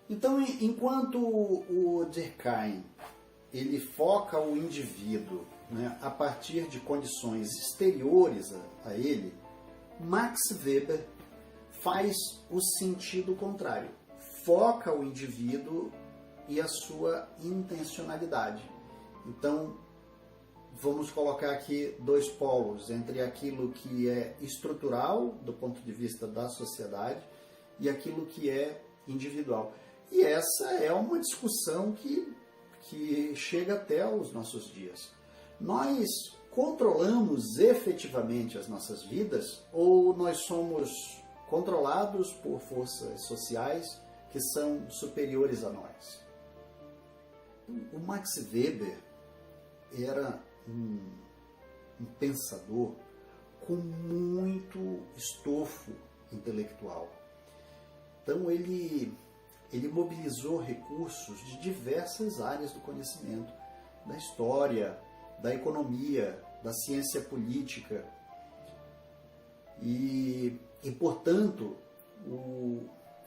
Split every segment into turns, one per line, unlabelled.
Então, enquanto o Durkheim ele foca o indivíduo, né, a partir de condições exteriores a ele, Max Weber faz o sentido contrário. Foca o indivíduo e a sua intencionalidade. Então, vamos colocar aqui dois polos entre aquilo que é estrutural do ponto de vista da sociedade e aquilo que é individual. E essa é uma discussão que chega até os nossos dias. Nós controlamos efetivamente as nossas vidas ou nós somos controlados por forças sociais que são superiores a nós? O Max Weber era um pensador com muito estofo intelectual. Então ele mobilizou recursos de diversas áreas do conhecimento, da história, da economia, da ciência política. E portanto,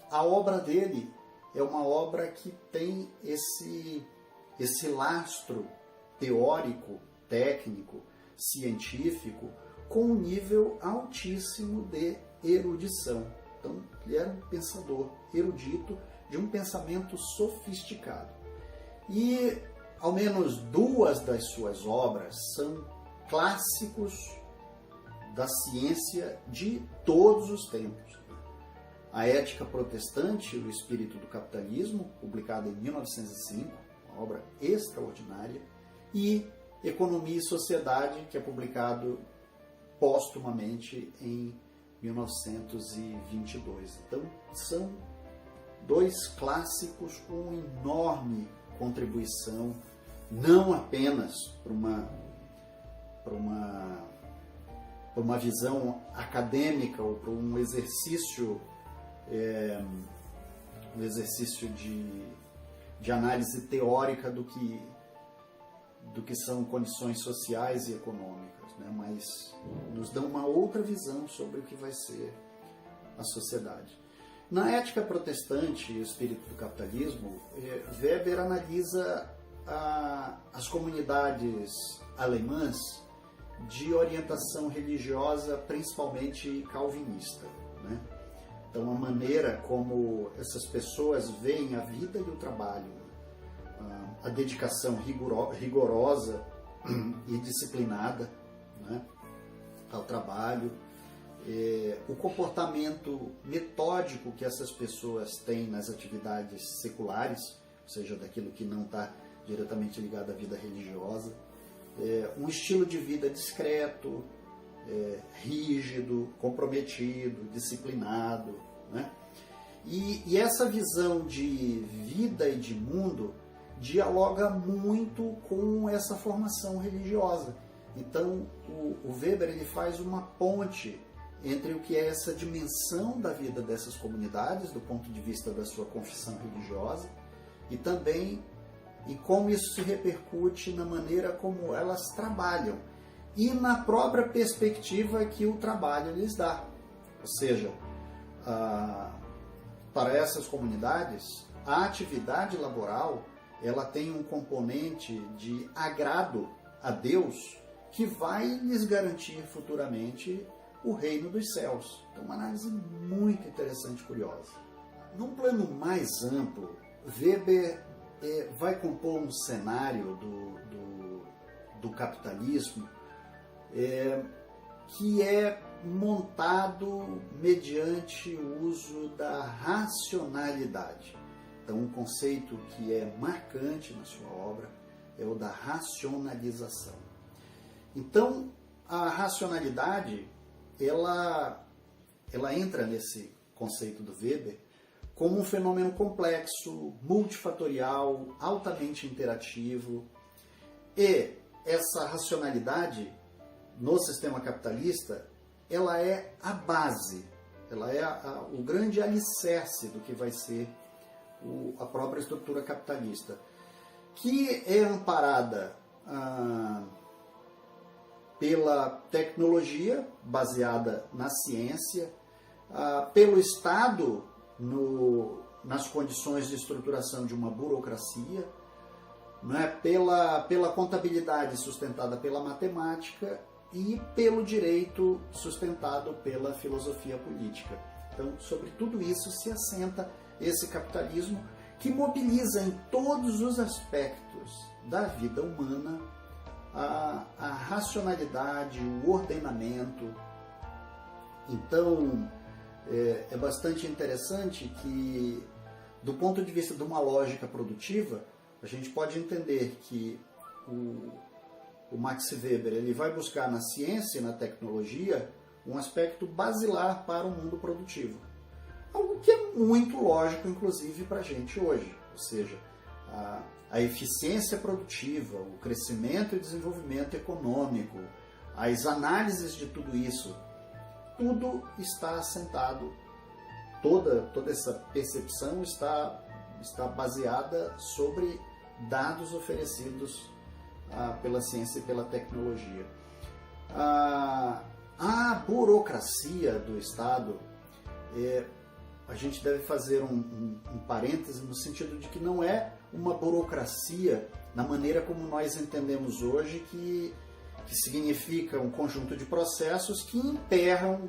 a obra dele é uma obra que tem esse lastro teórico, técnico, científico, com um nível altíssimo de erudição. Então, ele era um pensador erudito, de um pensamento sofisticado. E, ao menos duas das suas obras são clássicos da ciência de todos os tempos. A Ética Protestante e o Espírito do Capitalismo, publicada em 1905, uma obra extraordinária, e Economia e Sociedade, que é publicado póstumamente em 1922. Então, são dois clássicos com enorme contribuição, não apenas para uma visão acadêmica ou para um exercício de análise teórica do que são condições sociais e econômicas, né? Mas nos dão uma outra visão sobre o que vai ser a sociedade. Na Ética Protestante e o Espírito do Capitalismo, Weber analisa as comunidades alemãs de orientação religiosa, principalmente calvinista, né? Então, a maneira como essas pessoas veem a vida e o trabalho, a dedicação rigorosa e disciplinada, né, ao trabalho, o comportamento metódico que essas pessoas têm nas atividades seculares, ou seja, daquilo que não está diretamente ligado à vida religiosa, um estilo de vida discreto, rígido, comprometido, disciplinado, né? E essa visão de vida e de mundo dialoga muito com essa formação religiosa. Então, o Weber ele faz uma ponte entre o que é essa dimensão da vida dessas comunidades, do ponto de vista da sua confissão religiosa, e também em como isso se repercute na maneira como elas trabalham e na própria perspectiva que o trabalho lhes dá. Ou seja, para essas comunidades, a atividade laboral ela tem um componente de agrado a Deus que vai lhes garantir futuramente o reino dos céus. Então, uma análise muito interessante e curiosa. Num plano mais amplo, Weber vai compor um cenário do capitalismo que é montado mediante o uso da racionalidade. Então, um conceito que é marcante na sua obra é o da racionalização. Então, a racionalidade, ela entra nesse conceito do Weber como um fenômeno complexo, multifatorial, altamente interativo. E essa racionalidade, no sistema capitalista, ela é a base, ela é o grande alicerce do que vai ser a própria estrutura capitalista, que é amparada pela tecnologia baseada na ciência, pelo Estado nas condições de estruturação de uma burocracia, não é? pela contabilidade sustentada pela matemática e pelo direito sustentado pela filosofia política. Então, sobre tudo isso se assenta esse capitalismo que mobiliza em todos os aspectos da vida humana a racionalidade, o ordenamento. Então, é bastante interessante que, do ponto de vista de uma lógica produtiva, a gente pode entender que o Max Weber ele vai buscar na ciência e na tecnologia um aspecto basilar para o mundo produtivo. Algo que é muito lógico, inclusive, para a gente hoje. Ou seja, a eficiência produtiva, o crescimento e desenvolvimento econômico, as análises de tudo isso, tudo está assentado, toda essa percepção está baseada sobre dados oferecidos pela ciência e pela tecnologia. A burocracia do Estado, a gente deve fazer um parêntese no sentido de que não é uma burocracia na maneira como nós entendemos hoje, que significa um conjunto de processos que emperram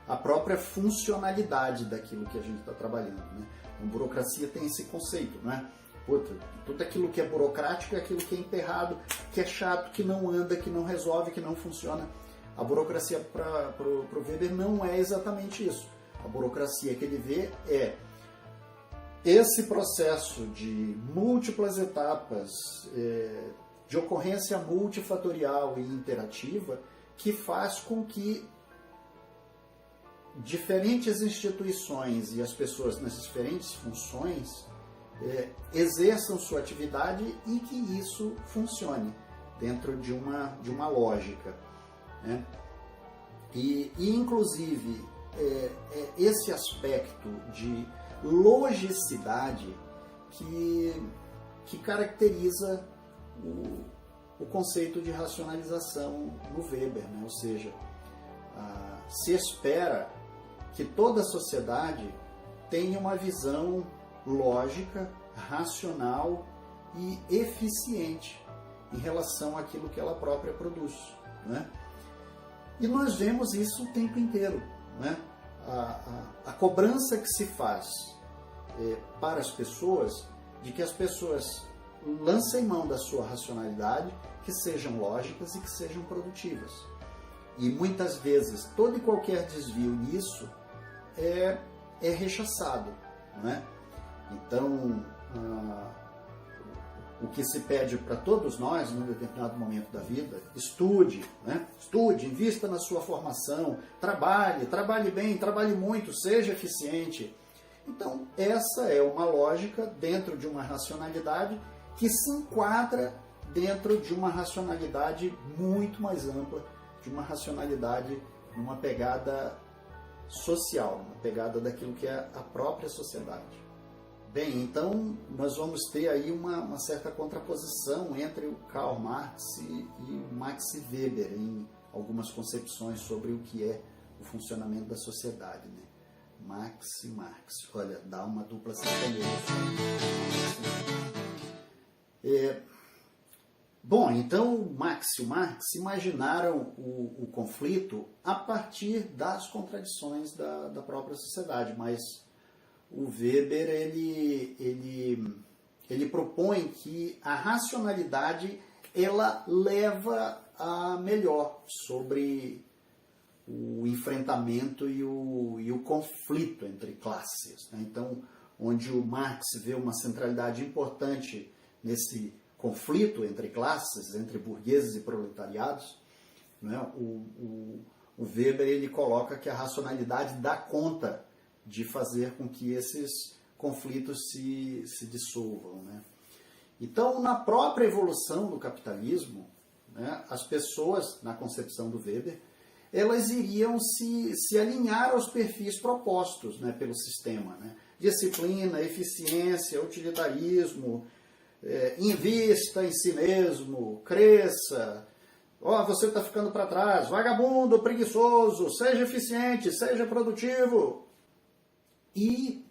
a própria funcionalidade daquilo que a gente está trabalhando, né? Então, burocracia tem esse conceito, né? Tudo aquilo que é burocrático é aquilo que é emperrado, que é chato, que não anda, que não resolve, que não funciona. A burocracia para o Weber não é exatamente isso. A burocracia que ele vê é esse processo de múltiplas etapas, de ocorrência multifatorial e interativa, que faz com que diferentes instituições e as pessoas nas diferentes funções exerçam sua atividade e que isso funcione dentro de uma lógica, né? E inclusive, esse aspecto de logicidade que caracteriza o conceito de racionalização no Weber, né? Ou seja, se espera que toda a sociedade tenha uma visão lógica, racional e eficiente em relação àquilo que ela própria produz, né? E nós vemos isso o tempo inteiro, né? A cobrança que se faz para as pessoas, de que as pessoas lancem mão da sua racionalidade, que sejam lógicas e que sejam produtivas. E muitas vezes todo e qualquer desvio nisso é rechaçado, né? Então, o que se pede para todos nós, num determinado momento da vida, estude, né? Estude, invista na sua formação, trabalhe bem, trabalhe muito, seja eficiente. Então, essa é uma lógica dentro de uma racionalidade que se enquadra dentro de uma racionalidade muito mais ampla, de uma racionalidade numa pegada social, uma pegada daquilo que é a própria sociedade. Bem, então nós vamos ter aí uma certa contraposição entre o Karl Marx e o Max Weber em algumas concepções sobre o que é o funcionamento da sociedade, né? Max e Marx, olha, dá uma dupla sertaneja. Bom, então o Max e o Marx imaginaram o conflito a partir das contradições da própria sociedade, mas o Weber ele propõe que a racionalidade ela leva a melhor sobre o enfrentamento e o conflito entre classes, né? Então, onde o Marx vê uma centralidade importante nesse conflito entre classes, entre burgueses e proletariados, né? O Weber ele coloca que a racionalidade dá conta de fazer com que esses conflitos se dissolvam, né? Então, na própria evolução do capitalismo, né, as pessoas, na concepção do Weber, elas iriam se alinhar aos perfis propostos, né, pelo sistema, né? Disciplina, eficiência, utilitarismo, invista em si mesmo, cresça, você está ficando para trás, vagabundo, preguiçoso, seja eficiente, seja produtivo. E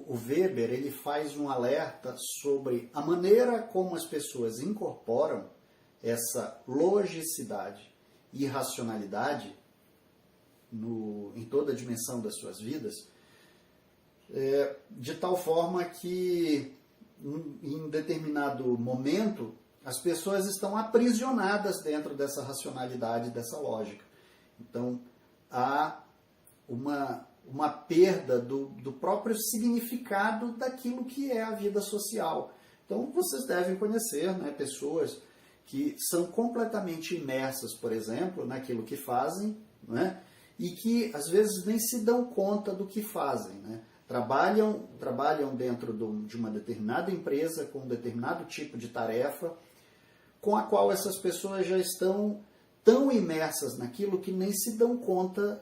o Weber ele faz um alerta sobre a maneira como as pessoas incorporam essa logicidade e racionalidade em toda a dimensão das suas vidas, de tal forma que em determinado momento as pessoas estão aprisionadas dentro dessa racionalidade, dessa lógica. Então há uma perda do próprio significado daquilo que é a vida social. Então vocês devem conhecer, né, pessoas que são completamente imersas, por exemplo, naquilo que fazem, né, e que às vezes nem se dão conta do que fazem, né? Trabalham dentro de uma determinada empresa com um determinado tipo de tarefa, com a qual essas pessoas já estão tão imersas naquilo que nem se dão conta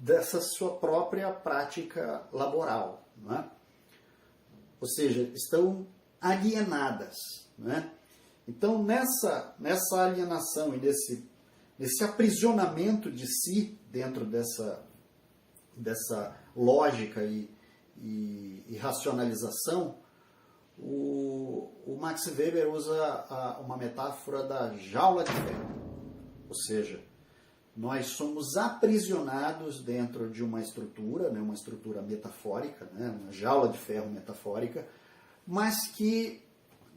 dessa sua própria prática laboral, né? Ou seja, estão alienadas, né? Então, nessa alienação e nesse aprisionamento de si dentro dessa lógica e racionalização, o Max Weber usa uma metáfora da jaula de ferro. Ou seja, nós somos aprisionados dentro de uma estrutura, né, uma estrutura metafórica, né, uma jaula de ferro metafórica, mas que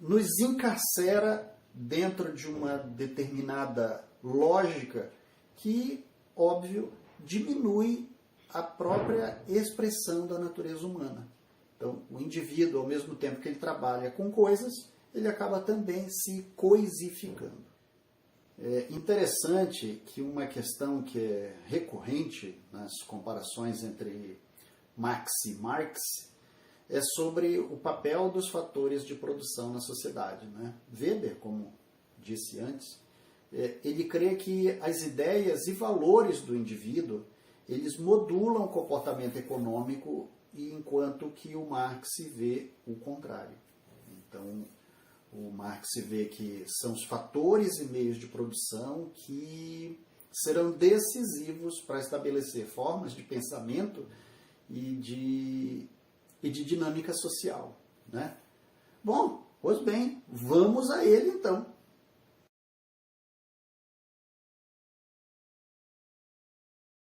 nos encarcera dentro de uma determinada lógica que, óbvio, diminui a própria expressão da natureza humana. Então, o indivíduo, ao mesmo tempo que ele trabalha com coisas, ele acaba também se coisificando. É interessante que uma questão que é recorrente nas comparações entre Marx e Marx é sobre o papel dos fatores de produção na sociedade, né? Weber, como disse antes, ele crê que as ideias e valores do indivíduo eles modulam o comportamento econômico, enquanto que o Marx vê o contrário. Então, o Marx vê que são os fatores e meios de produção que serão decisivos para estabelecer formas de pensamento e de dinâmica social, né? Bom, pois bem, vamos a ele então.